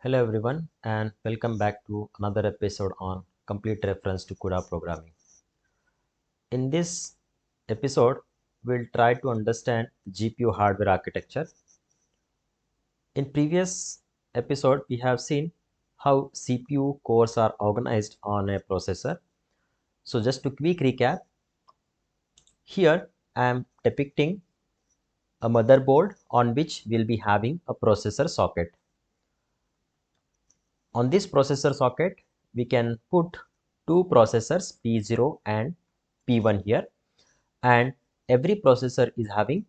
Hello everyone and welcome back to another episode on complete reference to CUDA programming. In this episode, we'll try to understand GPU hardware architecture. In previous episode, we have seen how CPU cores are organized on a processor. So just to quick recap, here I am depicting a motherboard on which we'll be having a processor socket. On this processor socket, we can put two processors P0 and P1 here, and every processor is having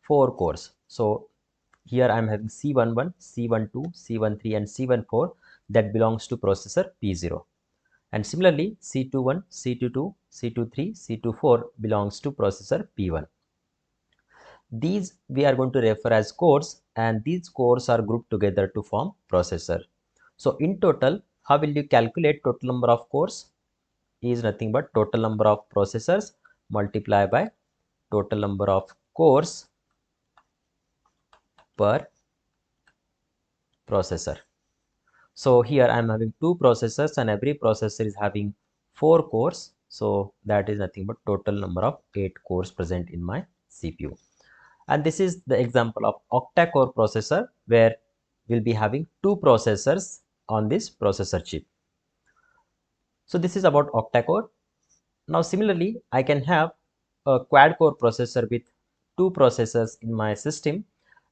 4 cores. So here I am having C11, C12, C13 and C14 that belongs to processor P0. And similarly C21, C22, C23, C24 belongs to processor P1. These we are going to refer as cores, and these cores are grouped together to form processor. So in total, how will you calculate total number of cores? Is nothing but total number of processors multiplied by total number of cores per processor. So here I am having two processors and every processor is having 4 cores. So that is nothing but total number of 8 cores present in my CPU. And this is the example of octa-core processor where we'll be having two processors on this processor chip. So this is about octa-core. Now similarly, I can have a quad-core processor with two processors in my system,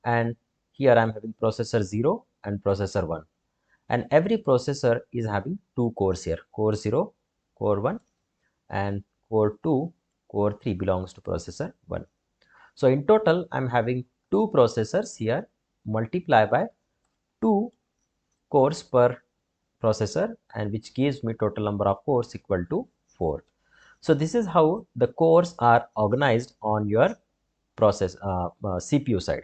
and here I am having processor 0 and processor 1, and every processor is having two cores here, core 0, core 1, and core 2, core 3 belongs to processor 1. So in total, I am having two processors here multiplied by 2 cores per processor, and which gives me total number of cores equal to 4. So this is how the cores are organized on your CPU side.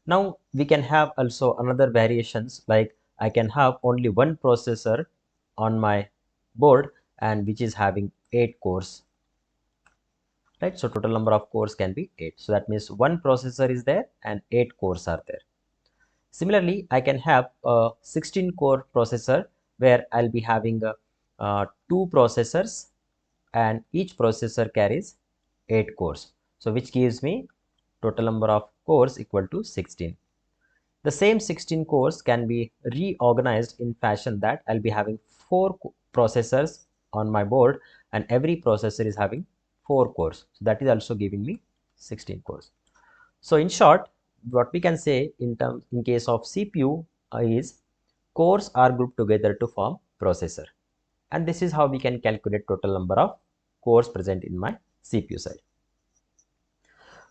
Now we can have also another variations, like I can have only one processor on my board and which is having 8 cores. Right, so total number of cores can be 8. So that means one processor is there and 8 cores are there. Similarly, I can have a 16 core processor where I'll be having two processors and each processor carries 8 cores. So which gives me total number of cores equal to 16. The same 16 cores can be reorganized in fashion that I'll be having 4 processors on my board and every processor is having 4 cores. So that is also giving me 16 cores. So in short, what we can say in case of CPU is cores are grouped together to form processor, and this is how we can calculate total number of cores present in my CPU side.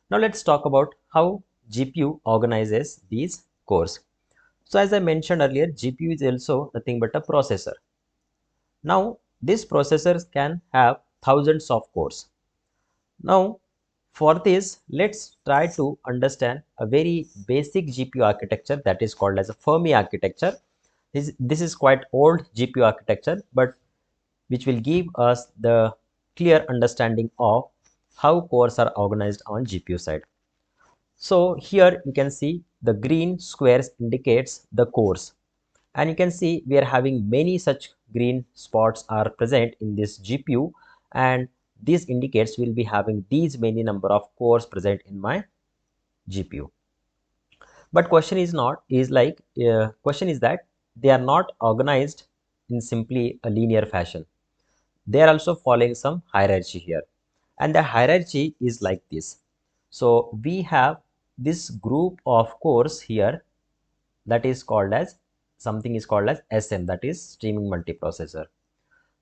Now let's talk about how GPU organizes these cores. So as I mentioned earlier, GPU is also nothing but a processor. Now these processors can have thousands of cores. Now for this, let's try to understand a very basic GPU architecture that is called as a Fermi architecture. This is quite old GPU architecture, but which will give us the clear understanding of how cores are organized on GPU side. So here you can see the green squares indicates the cores, and you can see we are having many such green spots are present in this GPU, and this indicates we'll be having these many number of cores present in my GPU. But question is that they are not organized in simply a linear fashion. They are also following some hierarchy here, and the hierarchy is like this. So we have this group of cores here that is called as something is called as SM, that is streaming multiprocessor.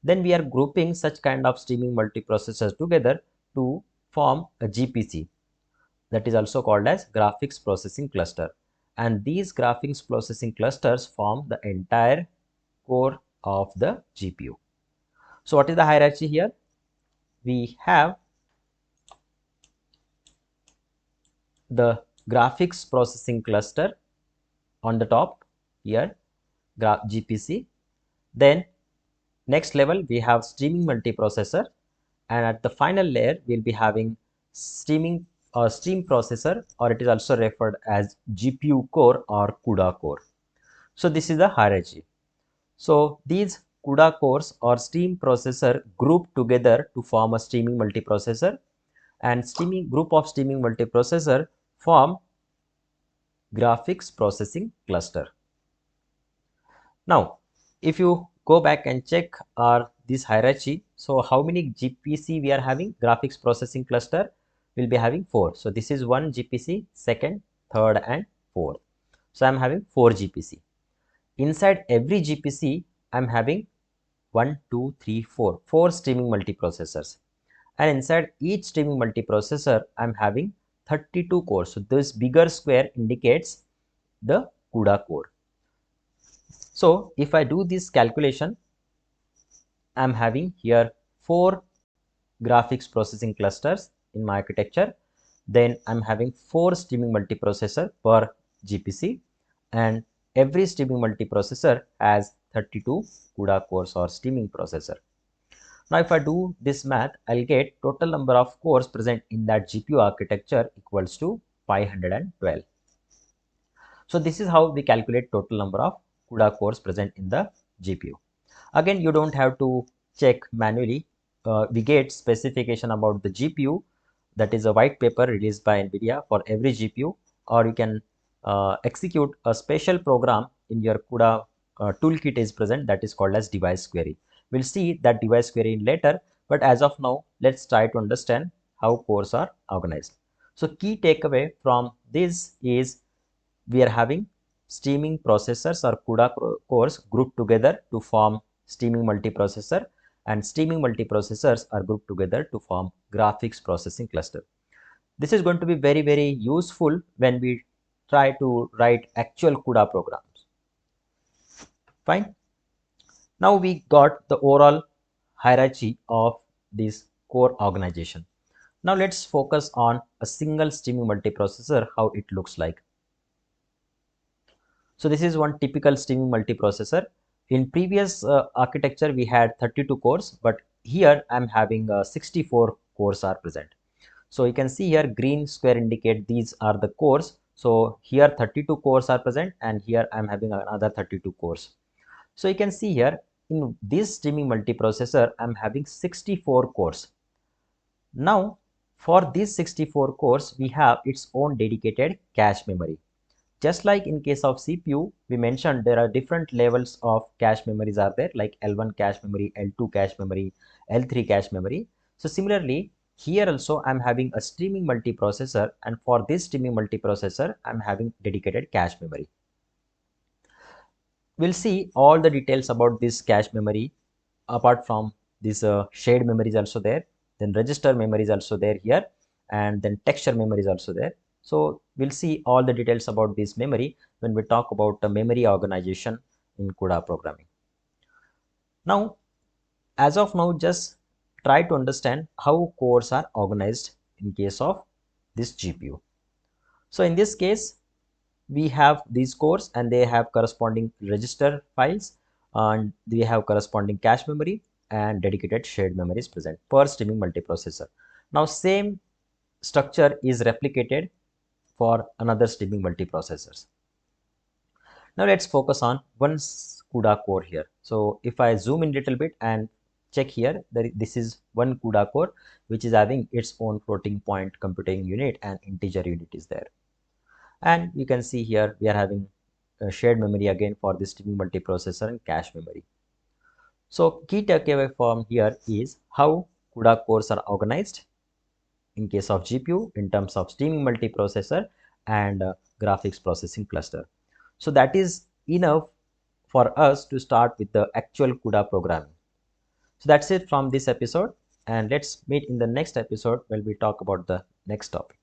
Then we are grouping such kind of streaming multiprocessors together to form a GPC, that is also called as graphics processing cluster, and these graphics processing clusters form the entire core of the GPU. So what is the hierarchy here? We have the graphics processing cluster on the top here, GPC. Then next level we have streaming multiprocessor, and at the final layer we'll be having stream processor, or it is also referred as GPU core or CUDA core. So this is the hierarchy. So these CUDA cores or stream processor group together to form a streaming multiprocessor, and streaming group of streaming multiprocessor form graphics processing cluster. Now, if you go back and check this hierarchy, so how many GPC we are having? Graphics processing cluster will be having 4. So this is one GPC, second, third, and fourth. So I'm having 4 GPC. Inside every GPC, I'm having 1, 2, 3, 4, 4 streaming multiprocessors. And inside each streaming multiprocessor, I'm having 32 cores. So this bigger square indicates the CUDA core. So if I do this calculation, I'm having here 4 graphics processing clusters in my architecture. Then I'm having 4 streaming multiprocessor per GPC, and every streaming multiprocessor has 32 CUDA cores or streaming processor. Now if I do this math, I'll get total number of cores present in that GPU architecture equals to 512. So this is how we calculate total number of CUDA cores present in the GPU. Again, you don't have to check manually. We get specification about the GPU, that is a white paper released by NVIDIA for every GPU, or you can execute a special program in your CUDA toolkit is present, that is called as device query. We'll see that device query in later, but as of now, let's try to understand how cores are organized. So key takeaway from this is we are having streaming processors or CUDA cores grouped together to form streaming multiprocessor, and streaming multiprocessors are grouped together to form graphics processing cluster. This is going to be very useful when we try to write actual CUDA programs. Fine. Now we got the overall hierarchy of this core organization. Now let's focus on a single streaming multiprocessor, how it looks like. So this is one typical streaming multiprocessor. In previous architecture, we had 32 cores, but here I'm having 64 cores are present. So you can see here green square indicate these are the cores. So here 32 cores are present, and here I'm having another 32 cores. So you can see here in this streaming multiprocessor, I'm having 64 cores. Now for these 64 cores, we have its own dedicated cache memory. Just like in case of CPU, we mentioned there are different levels of cache memories are there, like L1 cache memory, L2 cache memory, L3 cache memory. So similarly, here also I'm having a streaming multiprocessor, and for this streaming multiprocessor, I'm having dedicated cache memory. We'll see all the details about this cache memory. Apart from this shared memory is also there, then register memory is also there here, and then texture memory is also there. So we'll see all the details about this memory when we talk about the memory organization in CUDA programming. Now, as of now, just try to understand how cores are organized in case of this GPU. So in this case, we have these cores and they have corresponding register files, and we have corresponding cache memory and dedicated shared memory is present per streaming multiprocessor. Now same structure is replicated for another streaming multiprocessors. Now let's focus on one CUDA core here. So if I zoom in a little bit and check here, this is one CUDA core which is having its own floating point computing unit and integer unit is there. And you can see here we are having a shared memory again for this streaming multiprocessor and cache memory. So key takeaway from here is how CUDA cores are organized in case of GPU in terms of streaming multiprocessor and graphics processing cluster. So that is enough for us to start with the actual CUDA programming. So that's it from this episode, and let's meet in the next episode when we talk about the next topic.